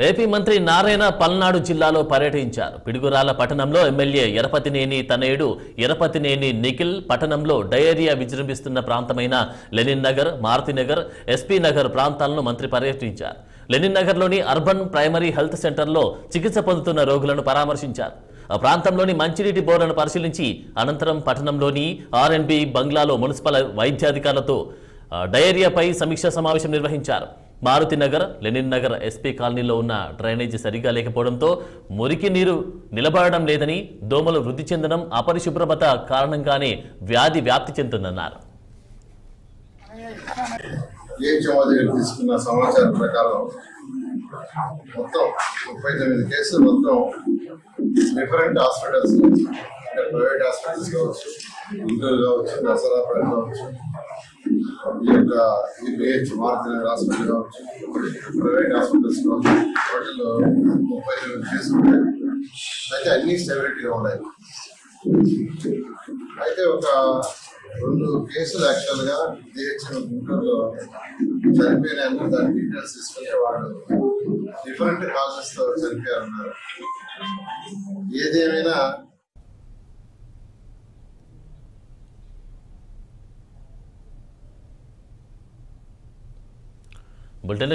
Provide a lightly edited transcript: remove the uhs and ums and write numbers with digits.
AP మంత్రి నారాయణ పల్నాడు జిల్లాలో పర్యటించారు. పిడుగురాళ్ల పట్టణంలో ఎమ్మెల్యే ఎరపతినేని తనయుడు ఎరపతినేని నిఖిల్ పట్టణంలో డయేరియా విజృంభిస్తున్న ప్రాంతమైన లెనిన్ నగర్, మారుతి నగర్, ఎస్పీ నగర్ ప్రాంతాలను మంత్రి పర్యటించారు. లెనిన్ నగర్లోని అర్బన్ ప్రైమరీ హెల్త్ సెంటర్లో చికిత్స పొందుతున్న రోగులను పరామర్శించారు. ఆ ప్రాంతంలోని మంచినీటి బోర్లను పరిశీలించి అనంతరం పట్టణంలోని ఆర్ఎండ్బి బంగ్లాలో మున్సిపల్ వైద్యాధికారులతో డయేరియాపై సమీక్షా సమావేశం నిర్వహించారు. మారుతి నగర్, లెనిన్ నగర్ ఎస్పీ కాలనీలో ఉన్న డ్రైనేజీ సరిగా లేకపోవడంతో మురికి నీరు నిలబడడం లేదని, దోమలు వృద్ధి చెందడం, అపరిశుభ్రత కారణంగానే వ్యాధి వ్యాప్తి చెందుతుందన్నారు. తీసుకున్న సమాచారం ప్రకారం మొత్తం 39 కేసులు మొత్తం డిఫరెంట్ హాస్పిటల్స్, ప్రైవేట్ హాస్పిటల్స్ కావచ్చు, గుంటూరు కావచ్చు, నరసరాపేట కావచ్చు, ఈ యొక్క ఈపీహెచ్ మారుతి నగర్ హాస్పిటల్ కావచ్చు, ప్రైవేట్ హాస్పిటల్స్ కావచ్చు, వాటిల్లో 39 కేసులు ఉన్నాయి. అయితే అన్ని స్టెబిలిటీగా ఉన్నాయి. అయితే ఒక 2 కేసులు యాక్చువల్గా డిహెచ్ఎం గుంటూరులో చనిపోయిన దాని డీటెయిల్స్ తీసుకుంటే వాళ్ళు డిఫరెంట్ కాజెస్తో చనిపోయారన్నారు. ఏదేమైనా బులెటిన్